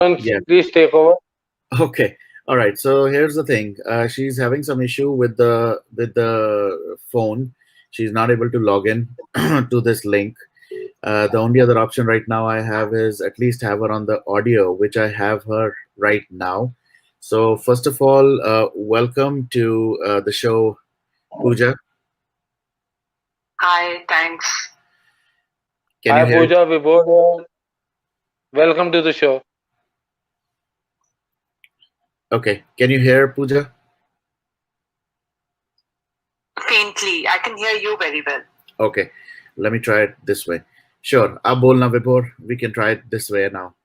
Yeah. Please take over. Okay. All right. So here's the thing. She's having some issue with the phone. She's not able to log in to this link. The only other option right now I have is at least have her on the audio, which I have her right now. So first of all, welcome to the show, Pooja. Hi, thanks. Can you Hi, hear? Pooja. We both here. Welcome to the show. Okay. Can you hear Pooja? Faintly, I can hear you very well. Okay. Let me try it this way. Sure. Ab bolna Vibhor. We can try it this way now.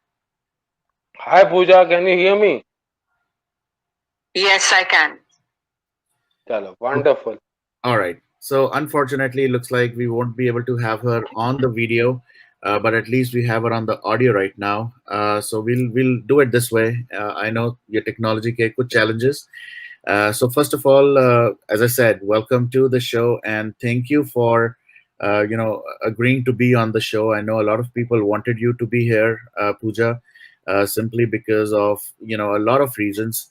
Hi, Pooja. Can you hear me? Yes, I can. Chalo, wonderful. All right. So unfortunately, it looks like we won't be able to have her on the video, but at least we have her on the audio right now. So we'll do it this way. I know your technology के कुछ challenges. So first of all, as I said, welcome to the show and thank you for agreeing to be on the show. I know a lot of people wanted you to be here, Pooja, simply because of a lot of reasons.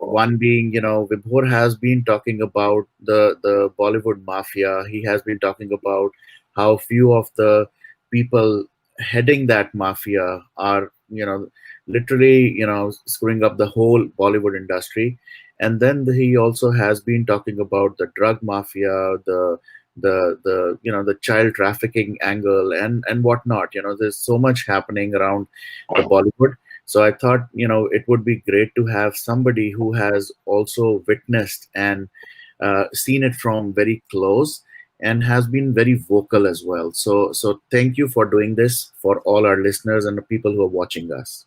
One being, Vibhor has been talking about the Bollywood mafia. He has been talking about how few of the people heading that mafia are, literally, screwing up the whole Bollywood industry. And then he also has been talking about the drug mafia, the child trafficking angle and whatnot. There's so much happening around the Bollywood. So I thought, it would be great to have somebody who has also witnessed and seen it from very close and has been very vocal as well. So thank you for doing this for all our listeners and the people who are watching us.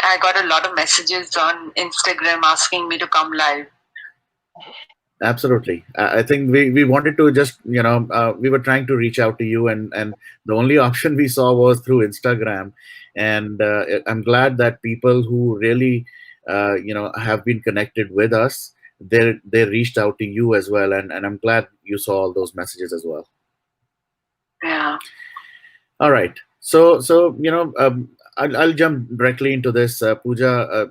I got a lot of messages on Instagram asking me to come live. Absolutely. I think we wanted to just, we were trying to reach out to you, and the only option we saw was through Instagram. And I'm glad that people who really, have been connected with us, they reached out to you as well. And I'm glad you saw all those messages as well. Yeah. All right. So I'll jump directly into this, Pooja.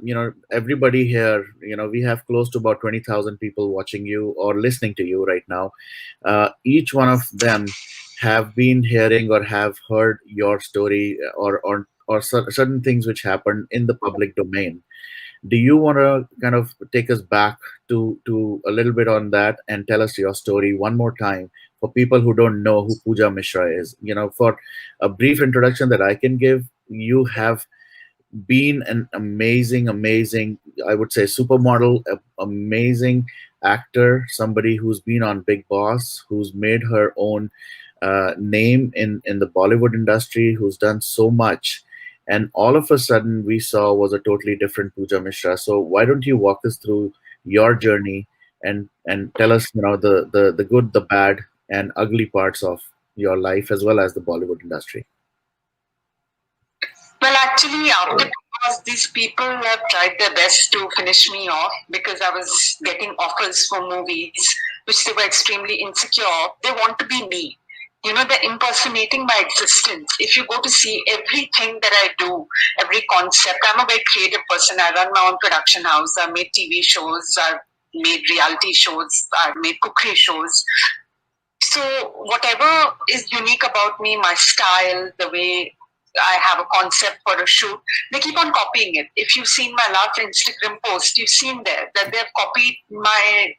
Everybody here, we have close to about 20,000 people watching you or listening to you right now. Each one of them have been hearing or have heard your story or certain things which happened in the public domain. Do you want to kind of take us back to a little bit on that and tell us your story one more time for people who don't know who Pooja Mishra is? For a brief introduction that I can give, you have been an amazing, I would say, supermodel, amazing actor, somebody who's been on Big Boss, who's made her own name in the Bollywood industry, who's done so much. And all of a sudden, we saw was a totally different Pooja Mishra. So why don't you walk us through your journey and tell us, the good, the bad, and ugly parts of your life as well as the Bollywood industry. Well, actually, after because these people have tried their best to finish me off because I was getting offers for movies which they were extremely insecure of. They want to be me. They're impersonating my existence. If you go to see everything that I do, every concept, I'm a very creative person. I run my own production house. I've made TV shows. I've made reality shows. I've made cookery shows. So whatever is unique about me, my style, the way I have a concept for a shoot, they keep on copying it. If you've seen my last Instagram post, you've seen there that they've copied my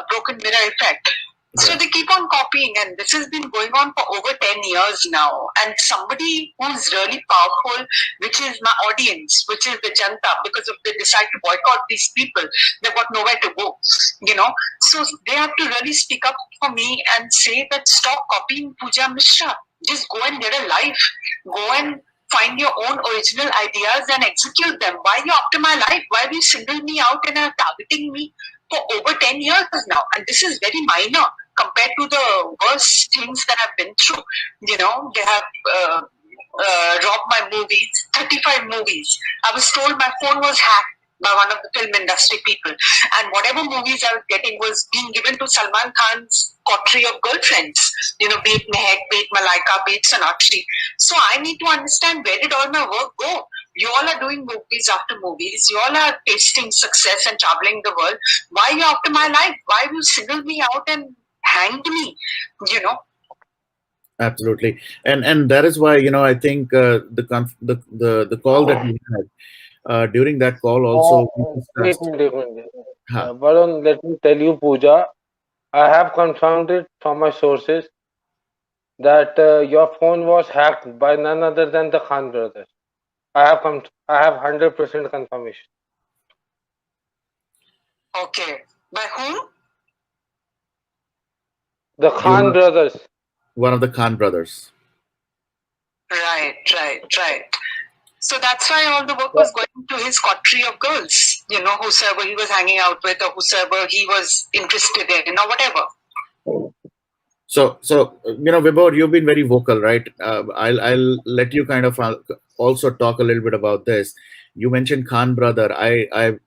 broken mirror effect. So they keep on copying, and this has been going on for over 10 years now. And somebody who's really powerful, which is my audience, which is the Janta, because if they decide to boycott these people, they've got nowhere to go, So they have to really speak up for me and say that stop copying Pooja Mishra. Just go and get a life. Go and find your own original ideas and execute them. Why are you after my life? Why have you singled me out and are targeting me for over 10 years now? And this is very minor compared to the worst things that I've been through. They have robbed my movies, 35 movies. I was told my phone was hacked by one of the film industry people. And whatever movies I was getting was being given to Salman Khan's coterie of girlfriends. Be it Mehak, be it Malaika, be it Sonakshi. So I need to understand, where did all my work go? You all are doing movies after movies. You all are tasting success and traveling the world. Why are you after my life? Why will you single me out and hanged me? You know. Absolutely, and that is why I think the call that we had, during that call also we Wait discussed. a minute, wait a minute. Huh, Varun, let me tell you, Pooja, I have confirmed it from my sources that your phone was hacked by none other than the Khan brothers. I have 100% confirmation. Okay. By whom? The you Khan are brothers. one of the Khan brothers. Right, right, right. So that's why all the work Yeah. was going to his coterie of girls, whosoever he was hanging out with or whosoever he was interested in or whatever. So Vibhor, you've been very vocal, right? I'll let you kind of also talk a little bit about this. You mentioned Khan brother. I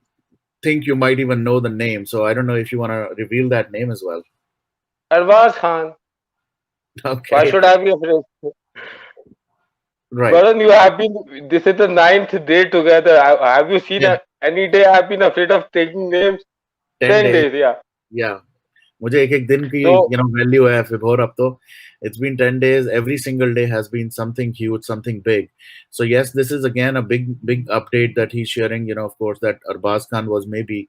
think you might even know the name, so I don't know if you want to reveal that name as well. Arwaz Khan. Why Okay, should I be afraid? right. Varun, you have been, this is the ninth day together. Have you seen Yeah, any day I have been afraid of taking names? 10 10 days. days, yeah. Yeah. मुझे एक दिन की So, value है फिर अब तो it's been 10 days. Every single day has been something huge, something big. So yes, this is again a big update that he's sharing, of course, that Arbaz Khan was maybe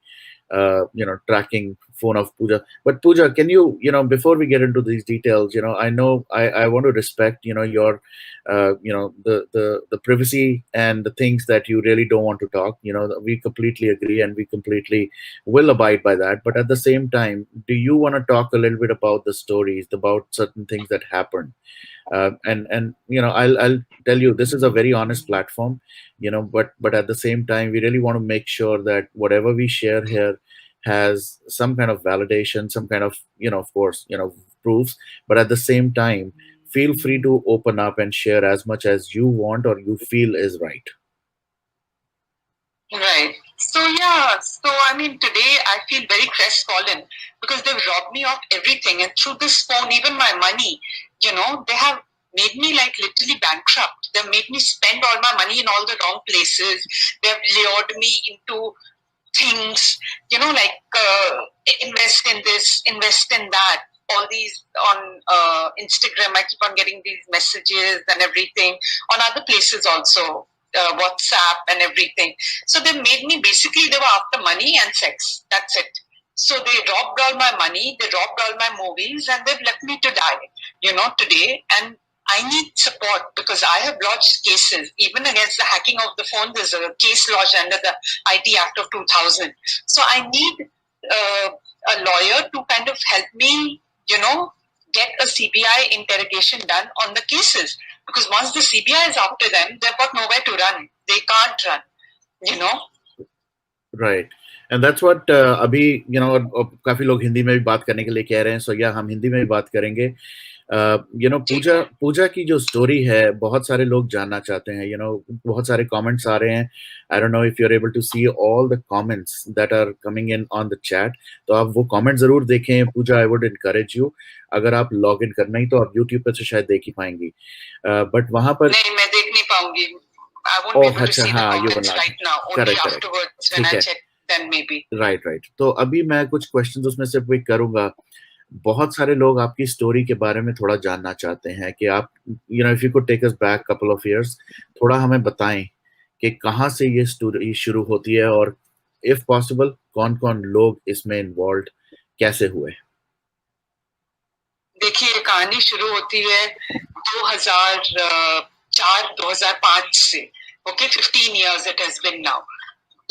tracking phone of Pooja. But Pooja, can you before we get into these details, I know I want to respect your the privacy and the things that you really don't want to talk. We completely agree and we completely will abide by that. But at the same time, do you want to talk a little bit about the stories, about certain things that happened? And I'll tell you, this is a very honest platform, but at the same time, we really want to make sure that whatever we share here has some kind of validation, some kind of of course proofs. But at the same time, feel free to open up and share as much as you want or you feel is right. Right. So yeah, so I mean today I feel very crestfallen because they've robbed me of everything and through this phone, even my money, they have made me like literally bankrupt. They've made me spend all my money in all the wrong places. They've lured me into things, like invest in this, invest in that. All these on Instagram, I keep on getting these messages and everything. On other places also, WhatsApp and everything. So they made me basically, they were after money and sex. That's it. So they robbed all my money, they robbed all my movies, and they've left me to die, today. And I need support because I have lodged cases, even against the hacking of the phone. There's a case lodged under the IT Act of 2000. So I need a lawyer to kind of help me, get a CBI interrogation done on the cases. Because once the CBI is after them, they've got nowhere to run. They can't run, you know. Right and that's what अभी काफी लोग हिंदी में भी बात करने के लिए कह रहे हैं, सो या हम हिंदी में भी बात करेंगे. पूजा की जो स्टोरी है बहुत सारे लोग जानना चाहते हैं. बहुत सारे कमेंट्स आ रहे हैं. I don't know if you are able to see all the comments that are coming in on the chat. तो आप वो कमेंट जरूर देखें. Pooja, I would encourage you, अगर आप लॉग इन करना ही तो आप यूट्यूब पर से शायद देख ही पाएंगी. बट वहां पर नहीं, मैं देख नहीं पाऊंगी. I won't be oh able to अच्छा, see the हाँ, यू comments बना. right now. Only correct correct, afterwards when ठीक I है. check, then maybe. राइट. तो अभी मैं कुछ क्वेश्चंस उसमें से पिक करूंगा. बहुत सारे लोग आपकी स्टोरी के बारे में थोड़ा जानना चाहते हैं कि आप if you could take us back couple of years, थोड़ा हमें बताएं कि कहाँ से ये स्टोरी शुरू होती है और इफ पॉसिबल कौन-कौन लोग इसमें इन्वॉल्व कैसे हुए. देखिए, ये कहानी शुरू होती है 2004 2005 से. Okay, 15 years it has been now.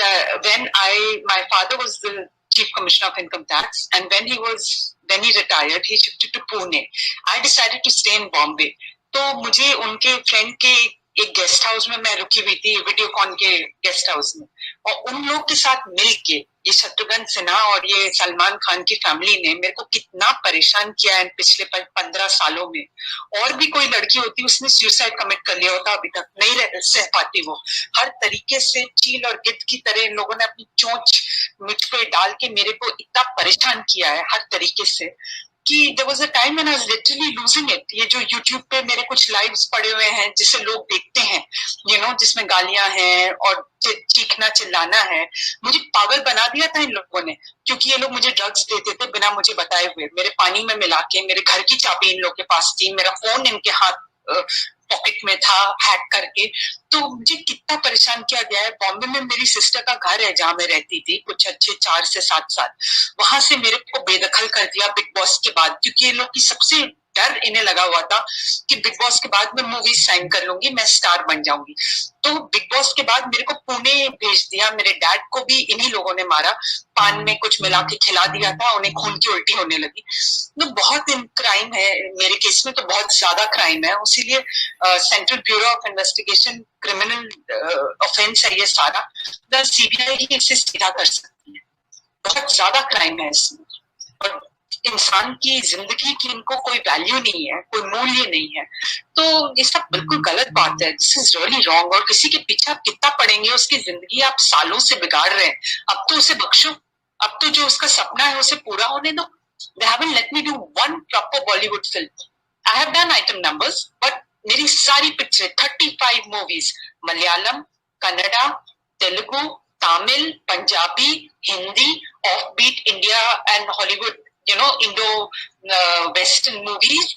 My father was the chief commissioner of income tax, and when he retired, he shifted to Pune. I decided to stay in Bombay. तो मुझे उनके फ्रेंड के एक गेस्ट हाउस में मैं रुकी हुई थी, वीडियोकॉन के गेस्ट हाउस में, और उन लोग के साथ मिलके ये शत्रुघ्न सिन्हा और ये सलमान खान की फैमिली ने मेरे को कितना परेशान किया है पिछले 15 सालों में. और भी कोई लड़की होती उसने सुसाइड कमिट कर लिया होता, अभी तक नहीं रह सह पाती वो. हर तरीके से चील और गिद्ध की तरह इन लोगों ने अपनी चोंच मुझ पे डाल के मेरे को इतना परेशान किया है हर तरीके से. कि there was a time when I was literally losing it. ये जो यूट्यूब पे मेरे कुछ लाइव्स पड़े हुए हैं जिसे लोग देखते हैं, जिसमें गालियां हैं और चीखना चिल्लाना है, मुझे पागल बना दिया था इन लोगों ने, क्योंकि ये लोग मुझे ड्रग्स देते थे बिना मुझे बताए हुए, मेरे पानी में मिला के। मेरे घर की चाबी इन लोग के पास थी, मेरा फोन इनके हाथ पॉकेट में था हैक करके। तो मुझे कितना परेशान किया गया है। बॉम्बे में मेरी सिस्टर का घर है जहाँ मैं रहती थी कुछ अच्छे 4 से 7 साल, वहां से मेरे को बेदखल कर दिया बिग बॉस के बाद, क्योंकि ये लोग की सबसे डर इन्हें लगा हुआ था कि बिग बॉस के बाद मैं मूवीज साइन कर लूंगी, मैं स्टार बन जाऊंगी। तो बिग बॉस के बाद मेरे को पुणे भेज दिया। मेरे डैड को भी इन्हीं लोगों ने मारा, पान में कुछ मिला के खिला दिया था, उन्हें खून की उल्टी होने लगी। तो बहुत क्राइम है मेरे केस में, तो बहुत ज्यादा क्राइम है। इसीलिए central bureau of investigation criminal offence है ये सारा, सीबीआई ही इसे सीधा कर सकती है। बहुत ज्यादा क्राइम है इसमें, और इंसान की जिंदगी की इनको कोई वैल्यू नहीं है, कोई मूल्य नहीं है। तो ये सब बिल्कुल गलत बात है, दिस इज रियली रॉन्ग। और किसी के पीछे आप कितना पड़ेंगे, उसकी जिंदगी आप सालों से बिगाड़ रहे हैं, अब तो उसे बख्शो, अब तो जो उसका सपना है उसे पूरा होने दो। They haven't let me do one proper Bollywood film. I have done item numbers, but मेरी सारी पिक्चरें 35 movies, Malayalam, Kannada, Telugu, Tamil, Punjabi, Hindi, offbeat India and Hollywood, Indo western movies,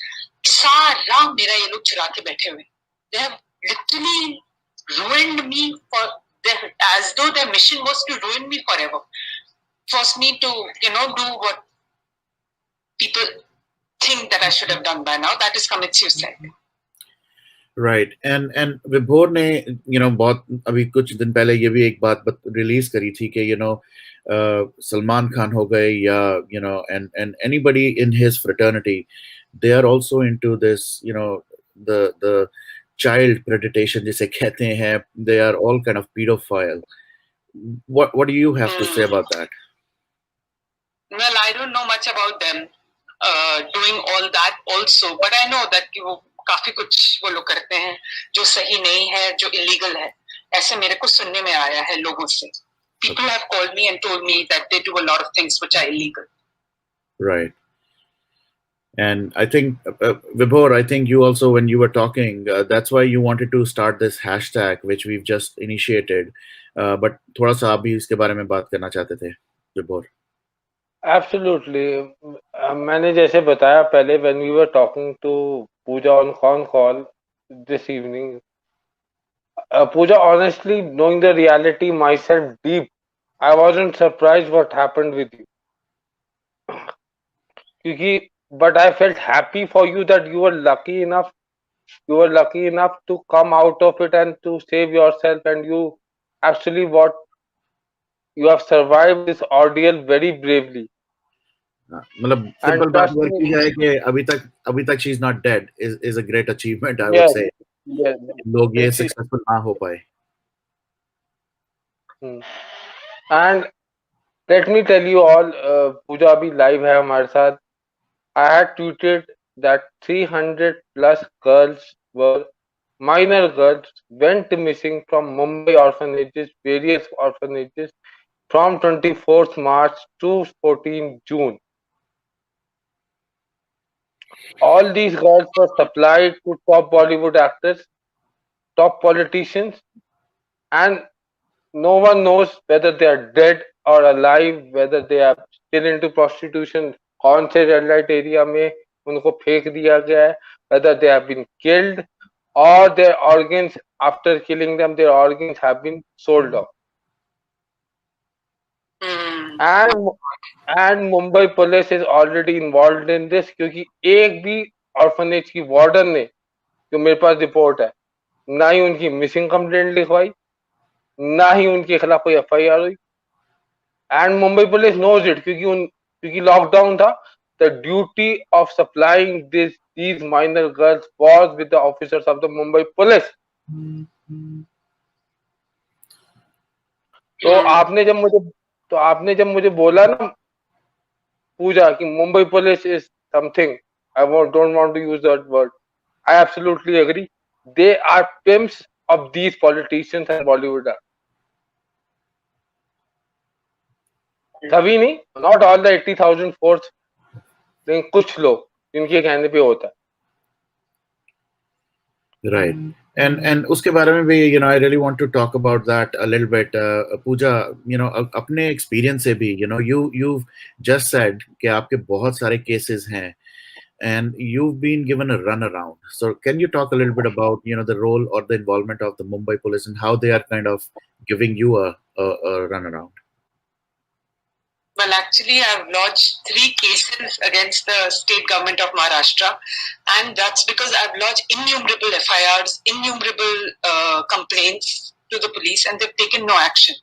सारा मेरा ये लोग चुरा के बैठे हुए। They have literally ruined me for as though their mission was to ruin me forever. Force me to, do what people think that I should have done by now. That is commit suicide. Right and विभोर ने बहुत अभी कुछ दिन पहले ये भी एक बात रिलीज करी थी कि सलमान खान हो गए या and anybody in his fraternity, they are also into this the child predation जिसे कहते हैं, they are all kind of pedophile. What do you have to say about that? Well, I don't know much about them doing all that also, but I know that वो काफी कुछ वो लोग करते हैं जो सही नहीं है, जो इलीगल है, ऐसे मेरे को सुनने में आया है लोगों से. People have called me and told me that they do a lot of things which are illegal. Right. And I think, Vibhor, I think you also, when you were talking, that's why you wanted to start this hashtag, which we've just initiated. But थोड़ा सा आप भी इसके बारे में बात करना चाहते थे, Vibhor. Absolutely. मैंने जैसे बताया पहले, when we were talking to Pooja on call this evening, Pooja, honestly, knowing the reality myself deep, I wasn't surprised what happened with you. But I felt happy for you that you were lucky enough. You were lucky enough to come out of it and to save yourself, and you actually you have survived this ordeal very bravely. मतलब And simple बात trust अगर me, की जाए कि अभी तक she is not dead is a great achievement, I would yes, से. yes, लोग ये she, सक्सेसफुल ना हो पाए. and let me tell you all, Pooja abhi live hai hamare sath. I had tweeted that 300 plus girls were minor girls went missing from Mumbai orphanages, various orphanages, from 24th March to 14th June. All these girls were supplied to top Bollywood actors, top politicians, and no one knows whether they are dead or alive, whether they are still into prostitution, कौन से red light area में उनको फेंक दिया गया है, whether they have been killed or their organs, after killing them, their organs have been sold off. And and Mumbai police is already involved in this, क्योंकि एक भी ऑर्फनेज की वार्डन ने, जो मेरे पास रिपोर्ट है, ना ही उनकी मिसिंग कंप्लेंट लिखवाई, ना ही उनके खिलाफ कोई एफआईआर हुई. And Mumbai police knows it, क्योंकि लॉकडाउन था. The duty of supplying these minor girls was with the officers of the Mumbai police. तो आपने जब मुझे बोला ना पूजा कि Mumbai police is something, don't want to use that word. I absolutely agree. They are pimps of these politicians and Bollywood. सभी नहीं, not all the 80,000 force. लेकिन कुछ लोग जिनके कहने पे होता है। Right. And उसके बारे में भी, I really want to talk about that a little bit. Pooja, अपने experience से भी, you've just said कि आपके बहुत सारे cases हैं, and you've been given a runaround. So can you talk a little bit about, the role or the involvement of the Mumbai police and how they are kind of giving you a runaround? Well, actually, I've lodged 3 cases against the state government of Maharashtra, and that's because I've lodged innumerable FIRs, innumerable complaints to the police, and they've taken no action.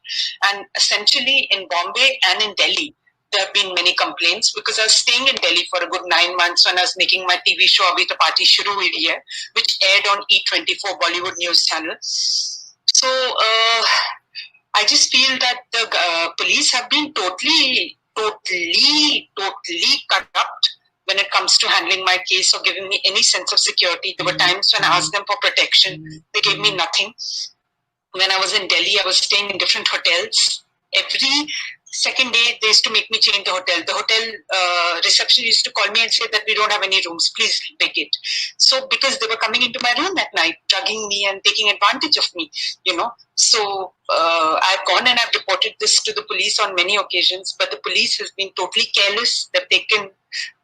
And essentially, in Bombay and in Delhi, there have been many complaints because I was staying in Delhi for a good 9 months when I was making my TV show Abhi To Party Shuru Hui Hai, which aired on E24 Bollywood News Channel. So, I just feel that the police have been totally corrupt when it comes to handling my case or giving me any sense of security. There were times when I asked them for protection, they gave me nothing. When I was in Delhi, I was staying in different hotels. Every second day, they used to make me change the hotel. The hotel reception used to call me and say that we don't have any rooms, please vacate. So because they were coming into my room at night, drugging me and taking advantage of me, So I've gone and I've reported this to the police on many occasions, but the police has been totally careless. They've taken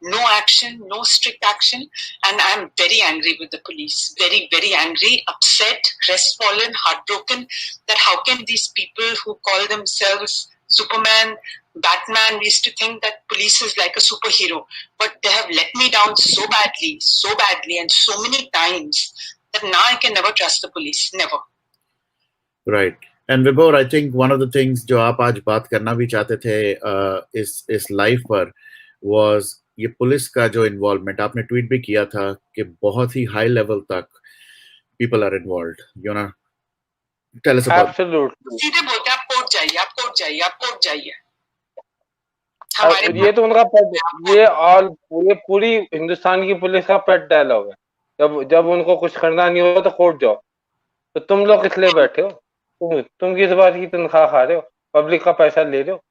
no action, no strict action, and I'm very angry with the police. Very, very angry, upset, crestfallen, heartbroken that how can these people who call themselves Superman, Batman, we used to think that police is like a superhero, but they have let me down so badly, and so many times that now I can never trust the police. Never. Right. And Vibhor, I think one of the things जो आप आज बात करना भी चाहते थे इस live पर was ये पुलिस का जो इन्वॉल्वमेंट आपने ट्वीट भी किया था कि बहुत ही हाई लेवल तक people are involved. Tell us about. Absolutely. सीधे बोलते हैं, आप कोर्ट जाइए, आप कोर्ट जाइए, आप कोर्ट जाइए. ये तो उनका ये और पूरी हिंदुस्तान की पुलिस का पेट डायलॉग है. जब उनको कुछ करना नहीं होगा तो कोर्ट जाओ. तो तुम लोग किस लिए बैठे हो? तुम किस बात की तनख्वाह खा रहे हो? पब्लिक का पैसा ले रहे हो,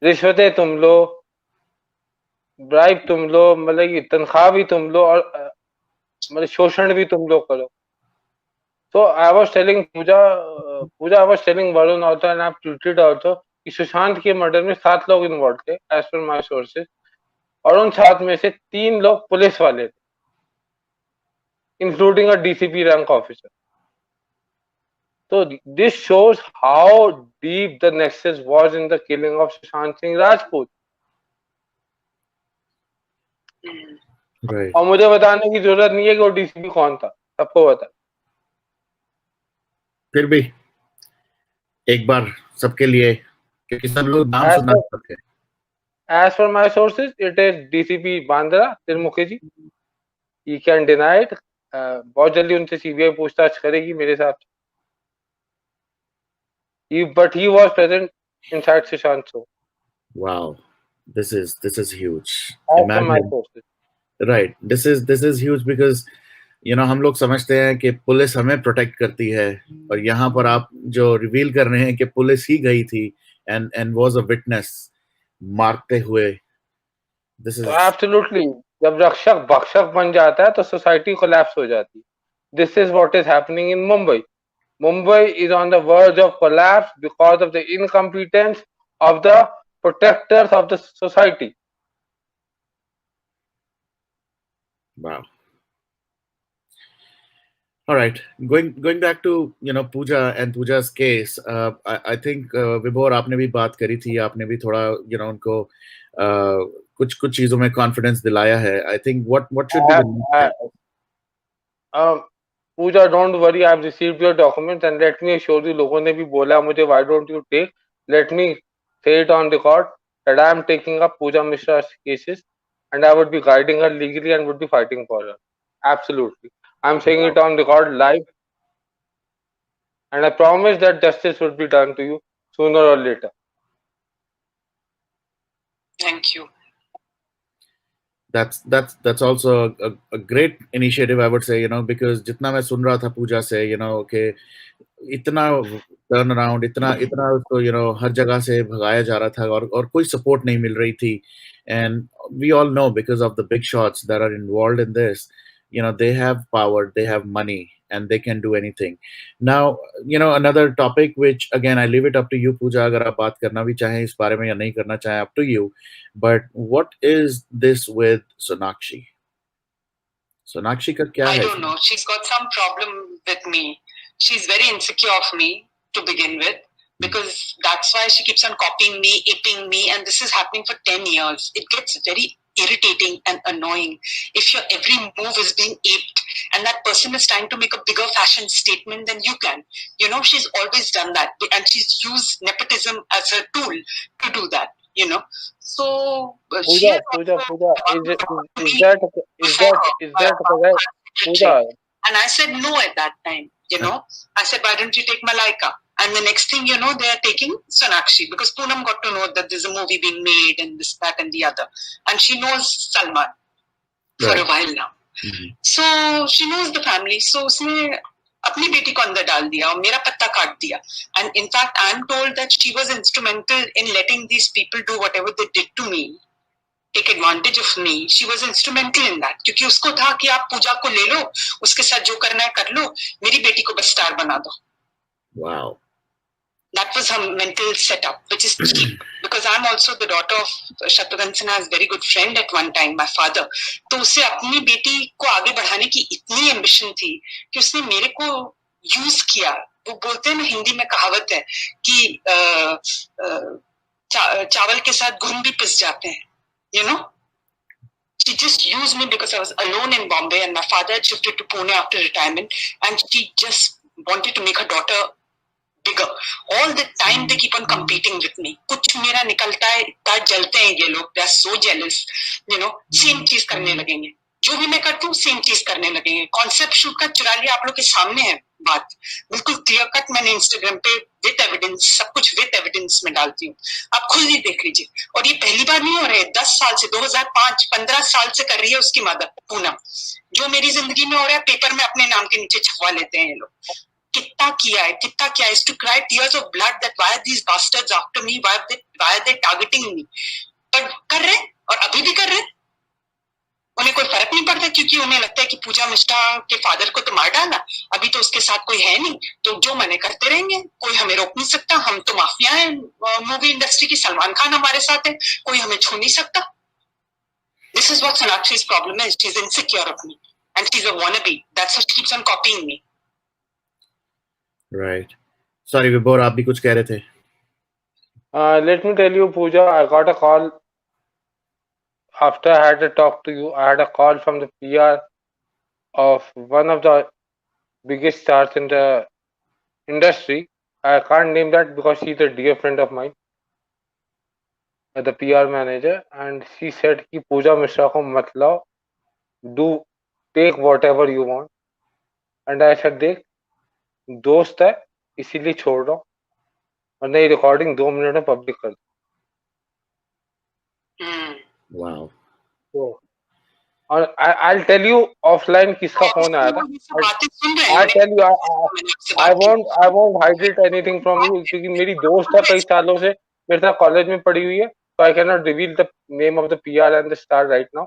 रिश्वतें तुम लो, ब्राइब तुम लो, मतलब तनख्वाह भी तुम लो और मतलब शोषण भी तुम लोग करो. So I was telling Pooja, I was telling Varun also, and I've tweeted also कि सुशांत के मर्डर में 7 लोग इन्वॉल्व थे एज पर माय सोर्सेज, और उन 7 में से 3 लोग पुलिस वाले थे, including a DCP rank officer. So this shows how deep the nexus was in the killing of Sushant Singh Rajput. Right. और मुझे बताने की जरूरत नहीं है कि वो डीसीपी कौन था, सबको पता. फिर भी एक बार सबके लिए, क्योंकि सब लोग नाम सुना सकते हैं. As per my sources, it is DCP Bandra Tirmukhi. He can deny it. बहुत जल्दी उनसे सीबीआई पूछताछ करेगी मेरे हिसाब से. But he was present inside Sushant show. Wow, this is huge. As per my sources. Right. This is huge because हम लोग समझते हैं कि पुलिस हमें प्रोटेक्ट करती है, और यहाँ पर आप जो रिवील कर रहे हैं कि पुलिस ही गई थी and was a witness मारते हुए. This is absolutely. जब रक्षक भक्षक बन जाता है तो सोसाइटी कोलैप्स हो जाती है. This is what is happening in Mumbai. Mumbai is on the verge of collapse because of the incompetence of the protectors of the society. Wow. All right. Going back to Pooja and Pooja's case, I think Vibhor आपने भी बात करी थी, आपने भी थोड़ा उनको कुछ चीजों में कॉन्फिडेंस दिलाया है. I think what should be the next step? Pooja, don't worry, I've received your documents and let me assure you, लोगों ने भी बोला मुझे, why don't you take? Let me say it on record that I am taking up Pooja Mishra's cases and I would be guiding her legally and would be fighting for her. Absolutely. I'm saying it on record live, and I promise that justice would be done to you sooner or later. Thank you. That's also a great initiative, I would say, because जितना मैं सुन रहा था पूजा से, कि इतना turn around, इतना इतना उसको हर जगह से भगाया जा रहा था, और कोई सपोर्ट नहीं मिल रही थी. And we all know, because of the big shots that are involved in this, they have power, they have money, and they can do anything. Now, another topic which again I leave it up to you, Pooja, agar aap baat karna bhi chahe is bare mein ya nahi karna chahe, up to you. But what is this with Sonakshi? Sonakshi ka kya I hai don't know. She's got some problem with me. She's very insecure of me to begin with, because that's why she keeps on copying me, aping me, and this is happening for 10 years. It gets very irritating and annoying if your every move is being aped and that person is trying to make a bigger fashion statement than you can. She's always done that, and she's used nepotism as a tool to do that. So she has Pooja, also Pooja, one is me that before is her that correct? secretary. Pooja, And I said no at that time. I said, why don't you take Malaika? And the next thing they are taking Sonakshi, because Poonam got to know that there's a movie being made and this, that, and the other. And she knows Salman for a while now. So she knows the family. So उसने अपनी बेटी को अंदर डाल दिया और मेरा पत्ता काट दिया. And in fact, I'm told that she was instrumental in letting these people do whatever they did to me, take advantage of me. She was instrumental in that. क्योंकि उसको था कि आप पूजा को ले लो, उसके साथ जो करना है कर लो, मेरी बेटी को बस स्टार बना दो. Wow. That was her mental setup, which is cheap, because I'm also the daughter of Shatrughan Sinha's very good friend at one time, my father. तो उसे अपनी बेटी को आगे बढ़ाने की इतनी एम्बिशन थी कि उसने मेरे को यूज किया. वो बोलते हैं ना, हिंदी में कहावत है कि चावल के साथ घुन भी पिस जाते हैं. She just used me because I was alone in Bombay and my father had shifted to Pune after retirement, and she just wanted to make her daughter bigger. All the time they keep on competing with me. कुछ मेरा निकलता है, इतना जलते हैं ये लोग. They are so jealous. Same चीज करने लगेंगे. जो भी मैं करती हूँ सेम चीज करने लगेंगे. कॉन्सेप्ट शूट का चुरा लिया, आप लोग के सामने है बात. बिल्कुल क्लियर कट मैंने इंस्टाग्राम पे विद एविडेंस, सब कुछ विद एविडेंस में डालती हूँ. आप खुद ही देख लीजिए. और ये पहली बार नहीं हो रहा है. 10 साल से, 2005, 15 साल से कर रही है उसकी मदर पूनम. जो मेरी जिंदगी में हो रहा है पेपर में अपने नाम के नीचे छपवा लेते हैं ये लोग. कितना किया है, कितना किया है. to cry tears of blood that why are these bastards after me, why are they targeting me. पर कर रहे और अभी भी कर रहे. उन्हें कोई फर्क नहीं पड़ता, क्योंकि उन्हें लगता है कि पूजा मिश्रा के फादर को तो मार डाला, अभी तो उसके साथ कोई है नहीं, तो जो मने करते रहेंगे, कोई हमें रोक नहीं सकता. हम तो माफिया हैं मूवी इंडस्ट्री की. सलमान खान हमारे साथ है, कोई हमें छू नहीं सकता. This is what Sonakshi's problem is. She's insecure of me and she's a wannabe. That's why she keeps on copying me. Right. Sorry, Vibhor, आप भी कुछ कह रहे थे. let me tell you, Pooja, I got a call after I had to talk to you. I had a call from the PR of one of the biggest stars in the industry. I can't name that because she's a dear friend of mine, the PR manager, and she said कि पूजा मिश्रा को मत लाओ, do take whatever you want. And I said देख, दोस्त है इसीलिए छोड़ रहा हूँ, वरना ये रिकॉर्डिंग 2 मिनट में पब्लिक कर दो. Wow. So, और I'll tell you offline किसका फोन आया था. I tell you, I won't hide it anything from you, क्योंकि मेरी दोस्त है कई सालों से, मेरे साथ कॉलेज में पढ़ी हुई है. So I cannot reveal the name of the PR and the star right now.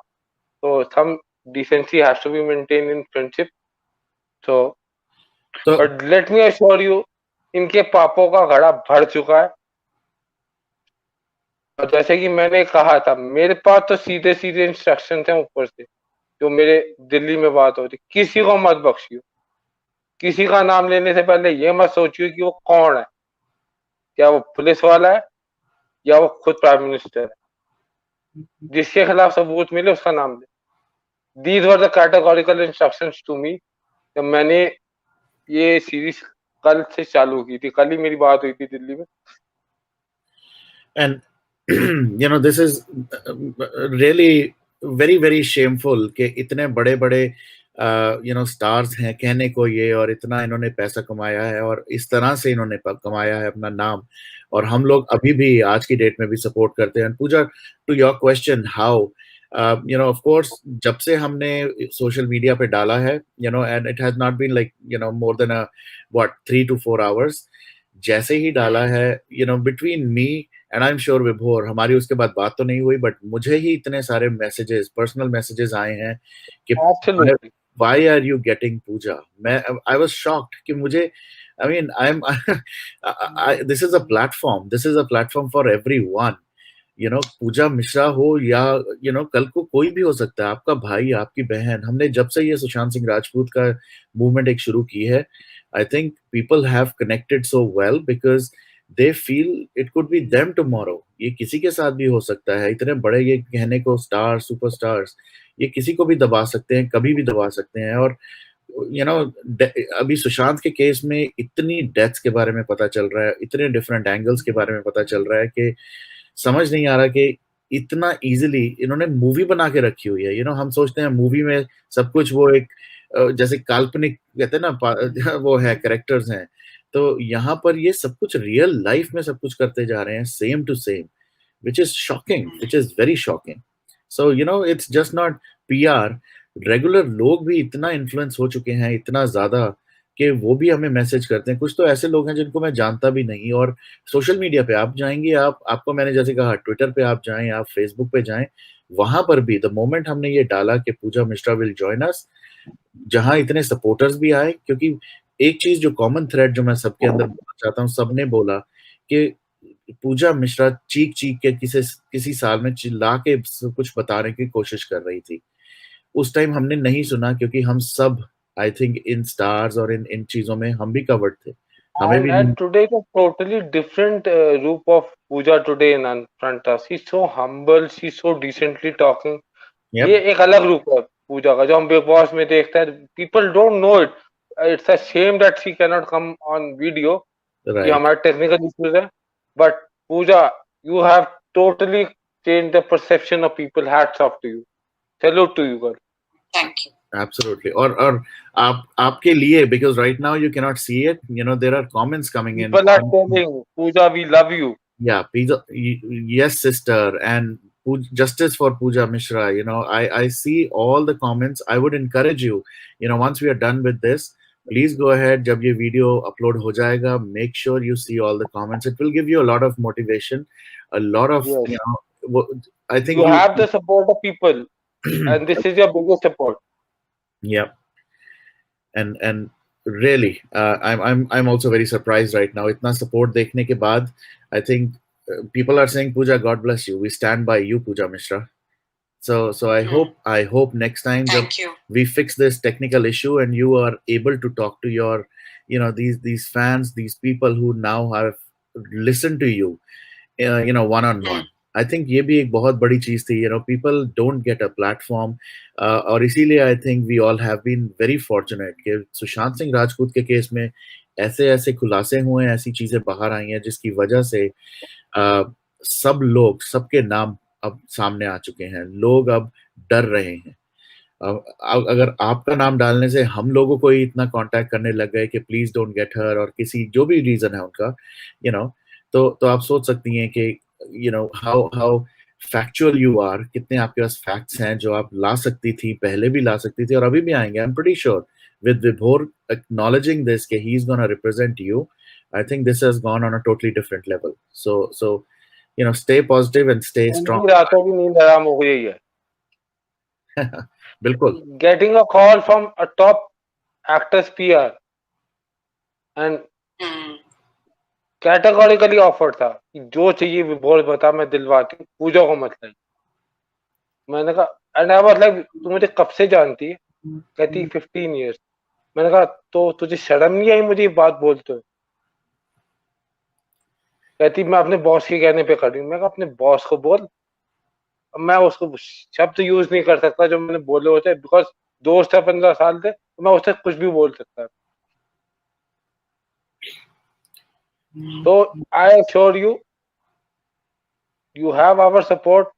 So some decency has to be maintained in friendship. So but let me assure you, इनके पापों का घड़ा भर चुका है. और जैसे कि मैंने कहा था, मेरे पास तो सीधे सीधे इंस्ट्रक्शन थे ऊपर से, जो मेरे दिल्ली में बात होती. किसी को मत बख्शियो, किसी का नाम लेने से पहले ये मत सोचियो कि वो कौन है, क्या वो पुलिस वाला है या वो खुद प्राइम मिनिस्टर है. जिसके खिलाफ सबूत मिले उसका नाम ले. These were the categorical instructions to me. जब मैंने ये सीरीज कल से चालू की थी, कल ही मेरी बात हुई थी दिल्ली में. And this is really very very shameful कि इतने बड़े बड़े स्टार्स हैं कहने को ये, और इतना इन्होंने पैसा कमाया है और इस तरह से इन्होंने कमाया है अपना नाम, और हम लोग अभी भी आज की डेट में भी सपोर्ट करते हैं. Pooja, to your question, how of course जब से हमने सोशल मीडिया पे डाला है, and it has not been like more than a 3 to 4 hours, जैसे ही डाला है, between me and I am sure विभोर, हमारी उसके बाद बात तो नहीं हुई, बट मुझे ही इतने सारे मैसेजेस, पर्सनल मैसेजेस आए हैं कि absolutely. Why are you getting Pooja. मैं आई वाज शॉक्ड कि मुझे, I mean I am this is a platform for everyone. Pooja Mishra हो या कल को कोई भी हो सकता है, आपका भाई, आपकी बहन। हमने जब से ये सुशांत सिंह राजपूत का मूवमेंट एक शुरू की है, I think people have connected so well because they feel it could be them tomorrow. ये किसी के साथ भी हो सकता है। इतने बड़े, ये कहने को स्टार, सुपरस्टार्स, ये किसी को भी दबा सकते हैं, कभी भी दबा सकते हैं। और यू नो अभी सुशांत के केस में इतनी डेथ्स के बारे में पता चल रहा है, इतने डिफरेंट एंगल्स के बारे में पता चल रहा है कि समझ नहीं आ रहा कि इतना इजीली इन्होंने मूवी बना के रखी हुई है। हम सोचते हैं मूवी में सब कुछ वो एक जैसे काल्पनिक कहते हैं ना, वो है, कैरेक्टर्स हैं। तो यहाँ पर ये सब कुछ रियल लाइफ में सब कुछ करते जा रहे हैं, same to same, which is shocking, which is very shocking. So, it's just not PR. Regular लोग भी इतना इन्फ्लुएंस हो चुके हैं, इतना ज्यादा, कि वो भी हमें मैसेज करते हैं। कुछ तो ऐसे लोग हैं जिनको मैं जानता भी नहीं। और सोशल मीडिया पे आप जाएंगे, आपको मैंने जैसे कहा, ट्विटर पे आप जाएं, आप फेसबुक पे जाएं, वहां पर भी द मोमेंट हमने ये डाला कि पूजा मिश्रा विल जॉइन अस, जहां इतने सपोर्टर्स भी आए, क्योंकि एक चीज जो कॉमन थ्रेड जो मैं सबके अंदर बोलना चाहता हूँ, सबने बोला कि पूजा मिश्रा चीख चीख के किसी किसी साल में चिल्ला के कुछ बताने की कोशिश कर रही थी। उस टाइम हमने नहीं सुना, क्योंकि हम सब, आई थिंक, इन स्टार्स और इन इन चीजों में हम भी कवर्ड थे, हमें भी And नहीं। today is a totally different roop of Pooja today in front of us. She's so humble, she's so decently talking. ये यप, एक अलग रूप है पूजा का जो हम बिग बॉस में देखते हैं. People don't know it. It's a shame that she can not come on video. ये राइट, हमारे टेक्निकल इश्यूज है. But Pooja, you have totally change the perception of people. Hats off to you. Salute to you girl. Thank you. Absolutely. और आप आपके लिए, because right now you can not see it, there are comments coming in. People are telling Pooja we love you. Yeah, Pooja, yes, sister, and justice for Pooja Mishra. I see all the comments. I would encourage you, once we are done with this, please go ahead. जब ये video upload हो जाएगा, make sure you see all the comments. It will give you a lot of motivation, a lot of, Yes. I think You you, have the support of people, and this is your biggest support. yeah. And really, I'm also very surprised right now. इतना support देखने के बाद, I think people are saying, Pooja, God bless you. We stand by you, Pooja Mishra. So I hope next time जब Thank you. we fix this technical issue and you are able to talk to your, these fans, these people who now have listened to you, one on one. I think ये भी एक बहुत बड़ी चीज थी। People don't get a platform, और इसीलिए I think we all have been very fortunate कि सुशांत सिंह राजपूत के केस में ऐसे ऐसे खुलासे हुए हैं, ऐसी चीजें बाहर आई हैं, जिसकी वजह से सब लोग, सबके नाम अब सामने आ चुके हैं। लोग अब डर रहे हैं। अगर आपका नाम डालने से हम लोगों को ही इतना कांटेक्ट करने लग गए कि प्लीज डोंट गेट हर, और किसी जो भी रीजन है उनका, यू नो तो आप सोच सकती हैं कि हाउ फैक्चुअल यू आर, कितने आपके पास फैक्ट्स हैं जो आप ला सकती थी, पहले भी ला सकती थी और अभी भी आएंगे। I am pretty sure with Vibhor acknowledging this that he's going to represent you. I think this has gone on a totally different level. So stay positive and stay strong. उनकी रातों की नींद हराम हो गई है. बिल्कुल। Getting a call from a top actor's PR and categorically offer था कि जो चाहिए बोल बता, मैं दिलवाती हूँ, पूजा को मत लाई. मैंने कहा एंड आई वाज लाइक तू मुझे कब से जानती है? कहती 15 years. मैंने कहा तो तुझे शर्म नहीं आई मुझे ये बात बोलते हो? कहती मैं अपने बॉस के कहने पे खड़ी हूँ. मैं कहा अपने बॉस को बोल. मैं उसको शब्द यूज नहीं कर सकता जो मैंने बोले होते, बिकॉज दोस्त है 15 साल से, तो मैं उससे कुछ भी बोल सकता. तो I assure you, you have our support.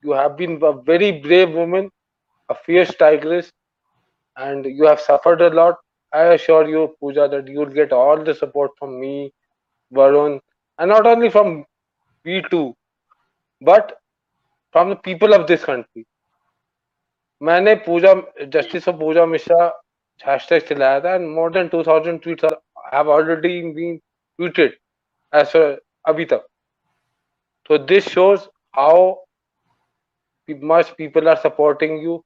You have been a very brave woman, a fierce tigress, and you have suffered a lot. I assure you, Pooja, that you'll get all the support from me, Varun, and not only from we two, but from the people of this country. मैंने Pooja justice of Pooja Mishra hashtag चलाया था, and more than 2000 tweets have already been tweeted अभी तक. So this shows how much people are supporting you.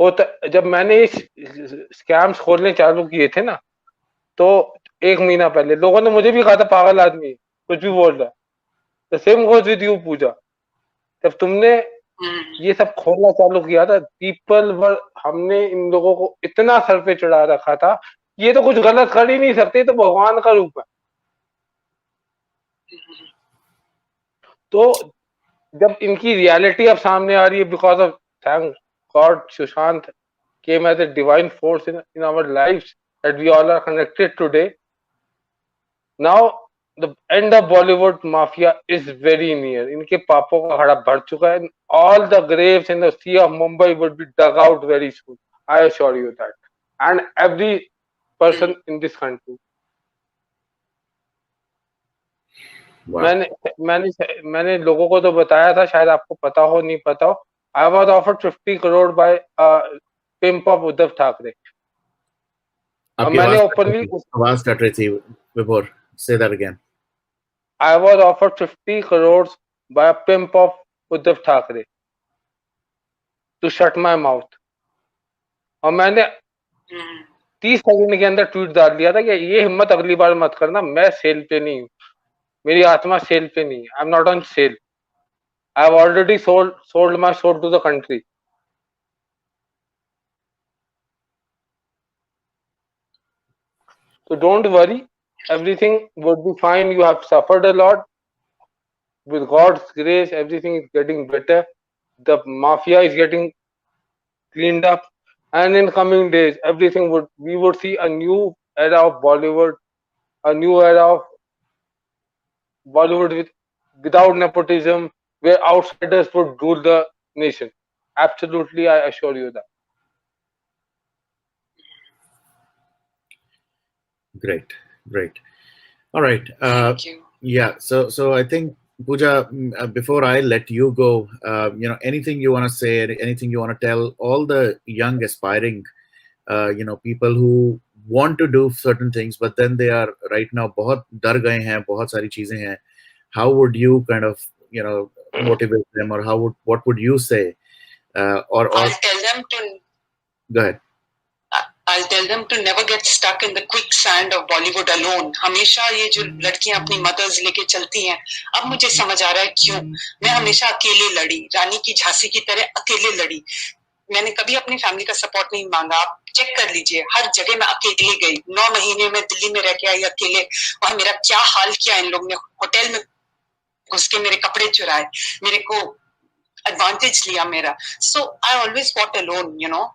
होता जब मैंने scams खोलने चालू किए थे ना, तो 1 महीना पहले लोगों ने मुझे भी कहा था पागल आदमी कुछ भी बोल रहा है. The same goes with you Pooja. जब तुमने ये सब खोलना चालू किया था, पीपल वर हमने इन लोगों को इतना सर पे चढ़ा रखा था, ये तो कुछ गलत कर ही नहीं सकते, तो भगवान का रूप है. तो जब इनकी रियलिटी अब सामने आ रही है, because of thank God Sushant came as a divine force in our lives that we all are connected today. Now the end of Bollywood mafia is very near. इनके पापों का घड़ा भर चुका है. All the graves in the sea of Mumbai would be dug out very soon. I assure you that. And every person in this country. Wow. मैंने लोगों को तो बताया था, शायद आपको पता हो नहीं पता हो. I was offered 50 crore by pimp of Uddhav Thackeray. आपकी मैंने आवाज ओपनली आवाज कट रही थी विभोर. Say that again. I was offered 50 crores by a pimp of Uddhav Thackeray to shut my mouth. और मैंने 30 सेकंड के अंदर ट्वीट डाल दिया था कि ये हिम्मत अगली बार मत करना, मैं सेल पे नहीं हूँ, मेरी आत्मा सेल पे नहीं है. I am not on sale. I have already sold my soul to the country. So don't worry, everything would be fine. You have suffered a lot. With God's grace, everything is getting better. The mafia is getting cleaned up, and in coming days, we would see a new era of Bollywood, a new era of Bollywood without nepotism, where outsiders would rule the nation. Absolutely, I assure you that. Great. All right. Thank you. Yeah. So I think Pooja, before I let you go, anything you want to say, anything you want to tell all the young aspiring, people who want to do certain things, but then they are right now बहुत डर गए हैं, बहुत सारी चीजें हैं. How would you kind of motivate them, or what would you say? Or I'll tell them to. Go ahead. I'll tell them to never get stuck in the quicksand of Bollywood alone. हमेशा ये जो लड़कियां अपनी mother's लेके चलती हैं, अब मुझे समझ आ रहा है क्यों. मैं हमेशा अकेले लड़ी, रानी की झांसी की तरह अकेले लड़ी. मैंने कभी अपनी फैमिली का सपोर्ट नहीं मांगा. आप चेक कर लीजिए, हर जगह मैं अकेले गई. 9 महीने में दिल्ली में रह के आई अकेले. वहां मेरा क्या हाल किया इन लोग ने. होटल में घुस के मेरे कपड़े चुराए, मेरे को advantage liya mera. So I always fought alone,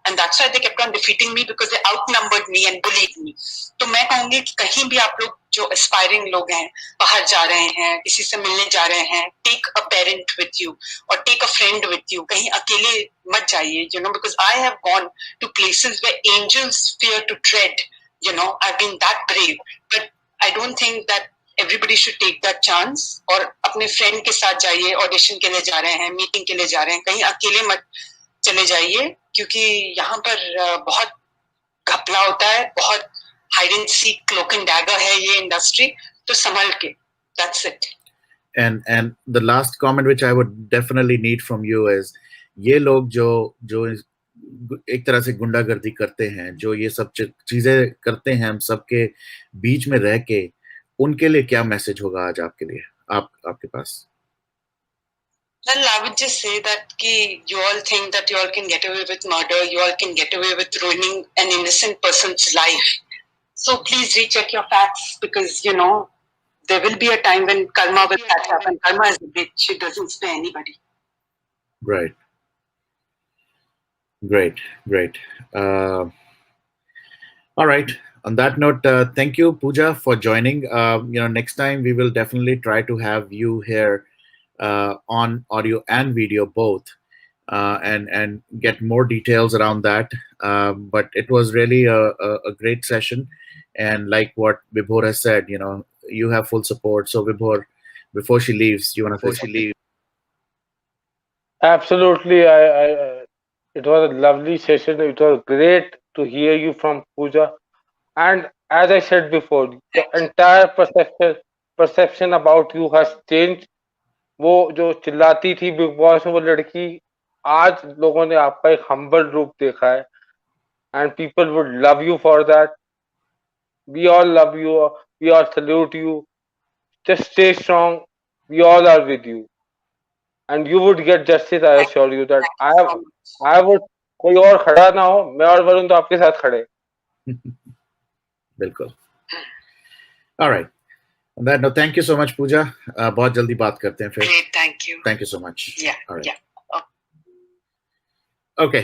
and that's why they kept on defeating me, because they outnumbered me and bullied me. तो मैं कहूंगी कि कहीं भी आप लोग जो aspiring लोग हैं, बाहर जा रहे हैं, किसी से मिलने जा रहे हैं, take a parent with you or take a friend with you. कहीं अकेले मत जाइए, because I have gone to places where angels fear to tread. I've been that brave, but I don't think that everybody should take that chance. और अपने friend के साथ जाइए, audition के लिए जा रहे हैं, मीटिंग के लिए जा रहे हैं, कहीं अकेले मत चले जाइए, क्योंकि यहाँ पर बहुत घपला होता है, बहुत hide and seek cloak and dagger है ये इंडस्ट्री. तो संभल के. That's it. And the last comment which I would definitely need from you is, ये लोग जो एक तरह से गुंडागर्दी करते हैं, जो ये सब चीजें करते हैं हम सबके बीच में रह के, उनके लिए क्या मैसेज होगा आज आपके लिए, आपके पास? Well, I would just say that you all think that you all can get away with murder, you all can get away with ruining an innocent person's life. So please recheck your facts, because there will be a time when karma will catch up, and karma is a bitch. It doesn't spare anybody. Right. Great. All right. On that note, thank you, Pooja, for joining. Next time we will definitely try to have you here on audio and video both, and get more details around that. But it was really a great session, and like what Vibhor has said, you have full support. So Vibhor, before she leaves, you want to say something? Absolutely. It was a lovely session. It was great to hear you from Pooja. And as I said before, the entire perception about you has changed. वो जो चिल्लाती थी big boss में वो लड़की, आज लोगों ने आपका एक हम्बल रूप देखा है, and people would love you for that. We all love you. We all salute you. Just stay strong. We all are with you, and you would get justice. I assure you that I would, कोई और खड़ा ना हो, मैं और वरुण तो आपके साथ खड़े. बिल्कुल. All right. On that note, thank you so much, Pooja. बहुत जल्दी बात करते हैं फिर. Great, thank you. Thank you so much. Yeah, All right. yeah. Okay.